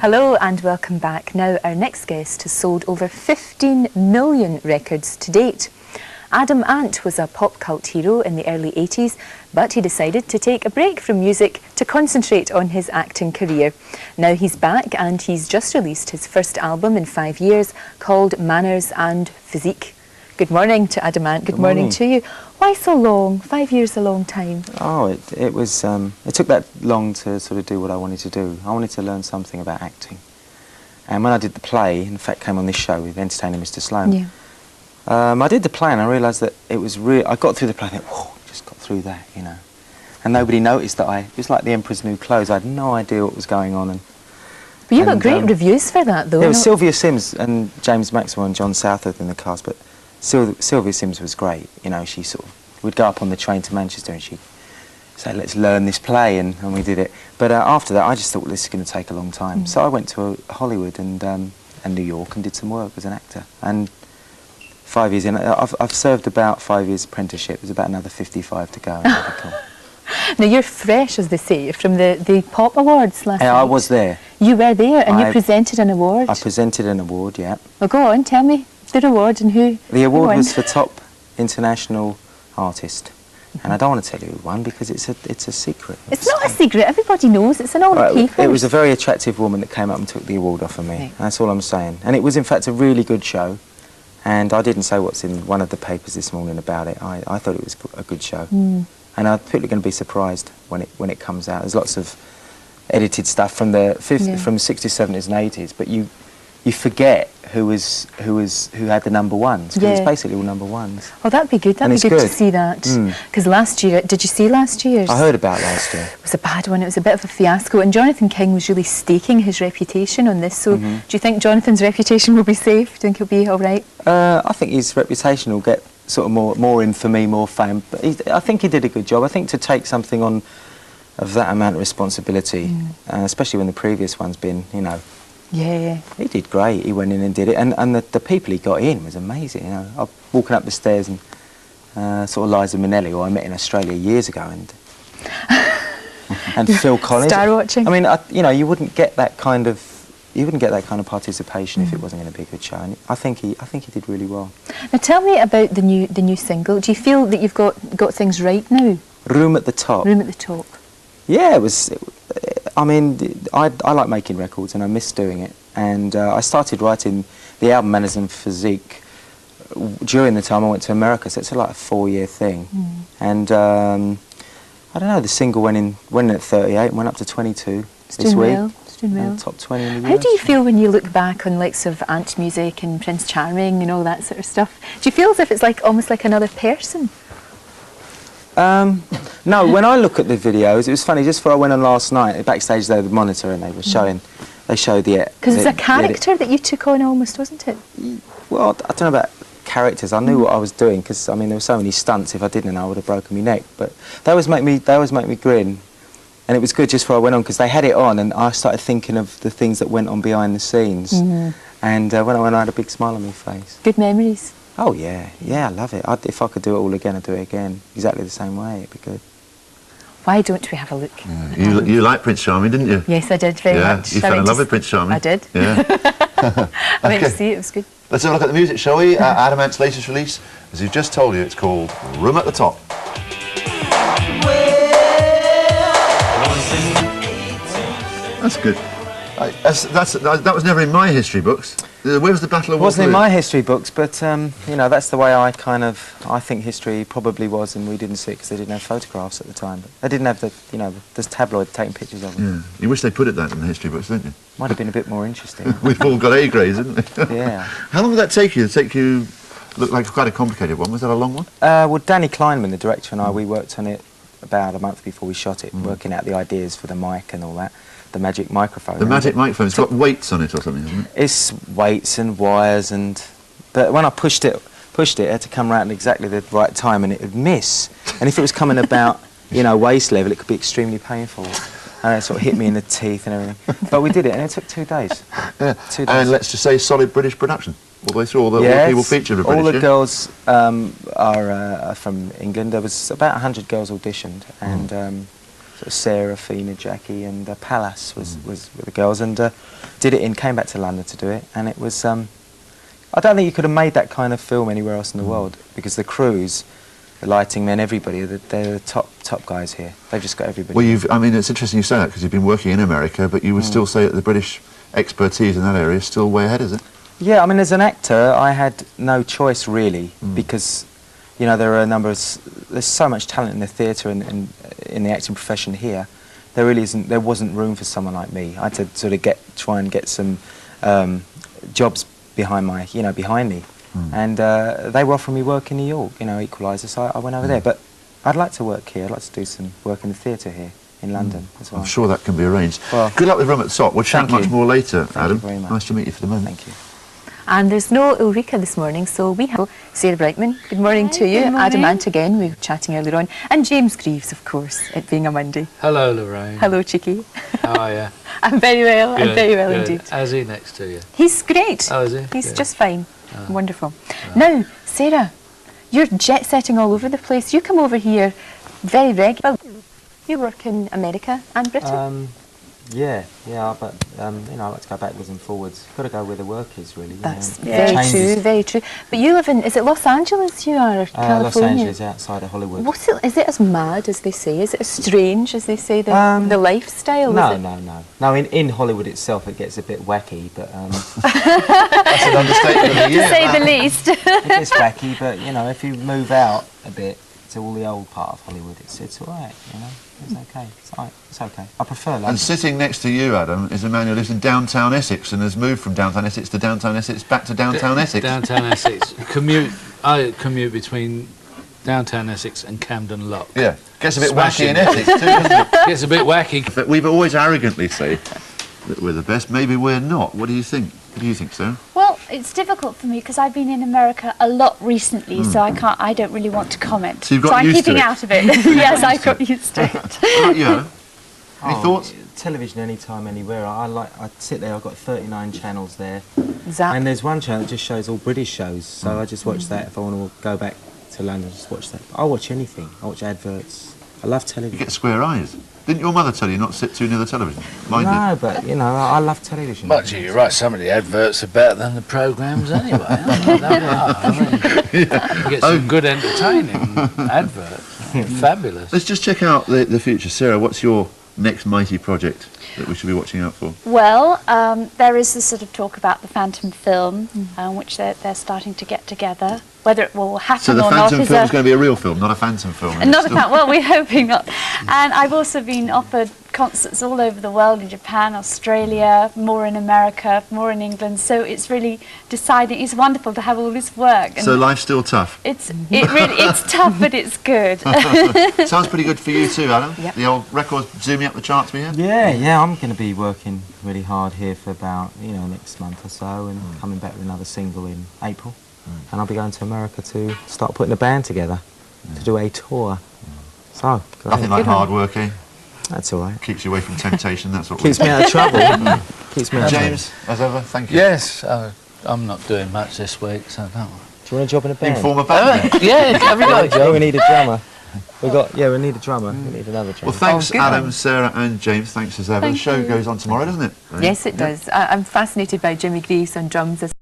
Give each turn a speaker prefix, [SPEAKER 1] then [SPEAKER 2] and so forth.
[SPEAKER 1] Hello and welcome back. Now our next guest has sold over 15 million records to date. Adam Ant was a pop cult hero in the early 80s, but he decided to take a break from music to concentrate on his acting career. Now he's back and he's just released his first album in 5 years called Manners and Physique. Good morning to Adam Ant. Good morning to you. Why so long? 5 years a long time.
[SPEAKER 2] Oh, it took that long to sort of do what I wanted to do. I wanted to learn something about acting. And when I did the play, in fact came on this show with Entertaining Mr. Sloan, I did the play and I realised that it was real. I got through the play and I thought, whoa, just got through that, you know. And nobody noticed that it was like the Emperor's New Clothes. I had no idea what was going on.
[SPEAKER 1] But you got great reviews for that though.
[SPEAKER 2] There was Sylvia Sims and James Maxwell and John Southworth in the cast, but Sylvia Sims was great. You know, she sort of, we'd go up on the train to Manchester and she'd say, let's learn this play, and we did it. But after that, I just thought, well, this is going to take a long time. So I went to Hollywood and New York and did some work as an actor. And 5 years in, I've served about 5 years apprenticeship. There's about another 55 to go.
[SPEAKER 1] Now you're fresh, as they say, from the Pop Awards last night.
[SPEAKER 2] I was there.
[SPEAKER 1] You were there and you presented an award.
[SPEAKER 2] I presented an award, yeah.
[SPEAKER 1] Well, go on, tell me the award and who.
[SPEAKER 2] The award was for Top International Artist. And I don't want to tell you who won because it's a secret.
[SPEAKER 1] It's not a secret, everybody knows, it's in all the papers.
[SPEAKER 2] It was a very attractive woman that came up and took the award off of me. Right. That's all I'm saying. And it was in fact a really good show. And I didn't say what's in one of the papers this morning about it. I thought it was a good show. And I'm totally going to be surprised when it comes out. There's lots of edited stuff from the 60s, 70s and 80s, but you forget who had the number ones, because it's basically all number ones.
[SPEAKER 1] Oh, that'd be good. That'd be good to see that. Because last year, did you see last year's?
[SPEAKER 2] I heard about last year.
[SPEAKER 1] It was a bad one. It was a bit of a fiasco, and Jonathan King was really staking his reputation on this. So, do you think Jonathan's reputation will be safe? Do you think he'll be all right?
[SPEAKER 2] I think his reputation will get sort of more infamy, more fame. But I think he did a good job. I think to take something on of that amount of responsibility, especially when the previous one's been, you know.
[SPEAKER 1] Yeah.
[SPEAKER 2] He did great. He went in and did it, and the people he got in was amazing. You know, I was walking up the stairs and sort of Liza Minnelli, who I met in Australia years ago, and Phil Collins.
[SPEAKER 1] Star watching.
[SPEAKER 2] I mean, you know, you wouldn't get that kind of participation if it wasn't going to be a good show. And I think he did really well.
[SPEAKER 1] Now tell me about the new single. Do you feel that you've got things right now?
[SPEAKER 2] Room at the Top.
[SPEAKER 1] Room at the Top.
[SPEAKER 2] Yeah, it was. I mean, I like making records and I miss doing it. And I started writing the album Manners and Physique during the time I went to America, so it's like a 4-year thing. And I don't know, the single went in at 38 and went up to 22 this week.
[SPEAKER 1] It's doing well.
[SPEAKER 2] Top 20 in the
[SPEAKER 1] US. How do you
[SPEAKER 2] so.
[SPEAKER 1] feel when you look back on like sort of Ant music and Prince Charming and all that sort of stuff? Do you feel as if it's like almost like another person?
[SPEAKER 2] No, when I look at the videos, it was funny, just before I went on last night, backstage there, the monitor, and they were showing, they showed the...
[SPEAKER 1] Because it's a character that you took on almost, wasn't it?
[SPEAKER 2] Well, I don't know about characters, I knew what I was doing, because, I mean, there were so many stunts, if I didn't know, I would have broken my neck, but they always make me grin, and it was good just before I went on, because they had it on, and I started thinking of the things that went on behind the scenes, and when I went, I had a big smile on my face.
[SPEAKER 1] Good memories.
[SPEAKER 2] Oh yeah, I love it. If I could do it all again, I'd do it again. Exactly the same way, it'd be good.
[SPEAKER 1] Why don't we have a look?
[SPEAKER 3] You liked Prince Charming, didn't you?
[SPEAKER 1] Yes, I did, very much.
[SPEAKER 3] You fell in love with Prince Charming.
[SPEAKER 1] I did.
[SPEAKER 3] Yeah.
[SPEAKER 1] I went to see it, it was good.
[SPEAKER 3] Let's have a look at the music, shall we? Adam Ant's latest release, as we've just told you, it's called Room at the Top. That's good. That was never in my history books. Where was the Battle of Waterloo?
[SPEAKER 2] It wasn't in my history books, but you know, that's the way I think history probably was, and we didn't see it because they didn't have photographs at the time. But they didn't have the tabloid taking pictures of them.
[SPEAKER 3] Yeah. You wish they put it that in the history books, don't you?
[SPEAKER 2] Might have been a bit more interesting.
[SPEAKER 3] We've all got A grades, haven't we?
[SPEAKER 2] Yeah.
[SPEAKER 3] How long did that take you? Did it take you, looked like quite a complicated one. Was that a long one?
[SPEAKER 2] Well, Danny Kleinman, the director, and I, we worked on it about a month before we shot it, working out the ideas for the mic and all that. The magic microphone.
[SPEAKER 3] The magic microphone. It's got weights on it or something, isn't it?
[SPEAKER 2] It's weights and wires, but when I pushed it had to come around at exactly the right time, and it would miss. And if it was coming about, you know, waist level, it could be extremely painful. And it sort of hit me in the teeth and everything. But we did it, and it took 2 days.
[SPEAKER 3] Yeah.
[SPEAKER 2] 2 days.
[SPEAKER 3] And let's just say solid British production. All the way through, all the people featured are British.
[SPEAKER 2] All the girls are from England. There was about 100 girls auditioned, and sort of Sarah, Fina, Jackie, and Pallas was with the girls, and did it came back to London to do it, and it was. I don't think you could have made that kind of film anywhere else in the world, because the crews, the lighting men, everybody, they're the top guys here. They've just got everybody.
[SPEAKER 3] Well, I mean, it's interesting you say that, because you've been working in America, but you would still say that the British expertise in that area is still way ahead, is it?
[SPEAKER 2] Yeah, I mean, as an actor, I had no choice really, because, you know, there are there's so much talent in the theatre and in the acting profession here. There wasn't room for someone like me. I had to sort of try and get some jobs behind me, and they were offering me work in New York, you know, Equaliser, so I went over there. But I'd like to work here. I'd like to do some work in the theatre here in London as well.
[SPEAKER 3] I'm sure that can be arranged.
[SPEAKER 2] Well,
[SPEAKER 3] good luck with Rum at Sock. We'll chat much more later, Adam.
[SPEAKER 2] Thank you very much.
[SPEAKER 3] Nice to meet you for the moment.
[SPEAKER 2] Thank you.
[SPEAKER 1] And there's no Ulrika this morning, so we have Sarah Brightman. Good morning to you.
[SPEAKER 4] Good morning.
[SPEAKER 1] Adam Ant again, we were chatting earlier on. And James Greaves, of course, it being a Monday.
[SPEAKER 5] Hello, Lorraine.
[SPEAKER 1] Hello, Cheeky.
[SPEAKER 5] How are you?
[SPEAKER 1] I'm very well, I'm very well
[SPEAKER 5] good.
[SPEAKER 1] indeed.
[SPEAKER 5] How's he next to you?
[SPEAKER 1] He's great.
[SPEAKER 5] Oh, is he?
[SPEAKER 1] He's
[SPEAKER 5] Good.
[SPEAKER 1] just fine. Wonderful. Now, Sarah, you're jet-setting all over the place. You come over here very regularly. You work in America and Britain.
[SPEAKER 2] Yeah, but you know, I like to go backwards and forwards. Got to go where the work is, really.
[SPEAKER 1] That's
[SPEAKER 2] you know.
[SPEAKER 1] very true, very true. But you live in, is it Los Angeles you are, or
[SPEAKER 2] Los
[SPEAKER 1] California?
[SPEAKER 2] Angeles, outside of Hollywood.
[SPEAKER 1] Is it as mad as they say? Is it as strange as they say, the lifestyle?
[SPEAKER 2] No,
[SPEAKER 1] is it?
[SPEAKER 2] no. No, in Hollywood itself it gets a bit wacky, but...
[SPEAKER 3] That's an understatement of the
[SPEAKER 1] To
[SPEAKER 3] year.
[SPEAKER 1] say the least.
[SPEAKER 2] it gets wacky, but, you know, if you move out a bit to all the old part of Hollywood, it's all right, you know. It's okay. It's all right. It's okay. I prefer London.
[SPEAKER 3] And sitting next to you, Adam, is a man who lives in downtown Essex and has moved from downtown Essex to downtown Essex back to downtown Essex.
[SPEAKER 5] Downtown Essex. I commute between downtown Essex and Camden Lock.
[SPEAKER 3] Yeah. Gets a bit
[SPEAKER 5] Smashing.
[SPEAKER 3] wacky in Essex too, doesn't it?
[SPEAKER 5] Gets a bit wacky.
[SPEAKER 3] But we've always arrogantly said that we're the best. Maybe we're not. What do you think? What do you think, Sarah?
[SPEAKER 4] Well, it's difficult for me because I've been in America a lot recently, so I don't really want to comment.
[SPEAKER 3] So you've got
[SPEAKER 4] I'm
[SPEAKER 3] used to
[SPEAKER 4] keeping
[SPEAKER 3] it?
[SPEAKER 4] out of it. Yes, I've got used to it.
[SPEAKER 3] What about you, Adam? Any thoughts?
[SPEAKER 2] Television anytime, anywhere. I sit there, I've got 39 channels there.
[SPEAKER 1] Zap.
[SPEAKER 2] And there's one channel that just shows all British shows, so I just watch that. If I want to go back to London, just watch that. I'll watch anything. I watch adverts. I love
[SPEAKER 3] You
[SPEAKER 2] television.
[SPEAKER 3] get square eyes. Didn't your mother tell you not to sit too near the television? Mine did.
[SPEAKER 2] No, but, you know, I love television.
[SPEAKER 5] Much you're right, some of the adverts are better than the programmes anyway. You get some good entertaining adverts. Fabulous.
[SPEAKER 3] Let's just check out the future. Sarah, what's your next mighty project that we should be watching out for?
[SPEAKER 4] Well, there is this sort of talk about the Phantom film, which they're starting to get together. Whether it will happen
[SPEAKER 3] So the
[SPEAKER 4] or not
[SPEAKER 3] Phantom
[SPEAKER 4] is
[SPEAKER 3] film is going to be a real film, not a Phantom film.
[SPEAKER 4] not a fan. Well, we're hoping not. And I've also been offered concerts all over the world, in Japan, Australia, more in America, more in England. So it's really deciding. It's wonderful to have all this work. And
[SPEAKER 3] So life's still tough.
[SPEAKER 4] it's tough, but it's good.
[SPEAKER 3] Sounds pretty good for you too, Adam.
[SPEAKER 1] Yep.
[SPEAKER 3] The old records zooming up the charts we have.
[SPEAKER 2] Yeah, I'm going to be working really hard here for about, you know, next month or so, and coming back with another single in April. And I'll be going to America to start putting a band together to do a tour. So,
[SPEAKER 3] Nothing like hard work, eh?
[SPEAKER 2] that's all right.
[SPEAKER 3] Keeps you away from temptation, that's what
[SPEAKER 2] Keeps me out of trouble. Keeps me out of trouble.
[SPEAKER 3] James, as ever, thank you.
[SPEAKER 5] Yes, I'm not doing much this week, so don't worry.
[SPEAKER 2] Do you want a job in a band?
[SPEAKER 3] Inform a band.
[SPEAKER 5] Yeah, have you got a
[SPEAKER 2] Yeah,
[SPEAKER 5] job?
[SPEAKER 2] we need a drummer. We need a drummer. We need another drummer.
[SPEAKER 3] Well, thanks,
[SPEAKER 1] good.
[SPEAKER 3] Adam, Sarah and James. Thanks as ever.
[SPEAKER 4] Thank
[SPEAKER 3] the show
[SPEAKER 4] you.
[SPEAKER 3] goes on tomorrow, doesn't it?
[SPEAKER 1] Yes, it does. I'm fascinated by Jimmy Greaves on drums.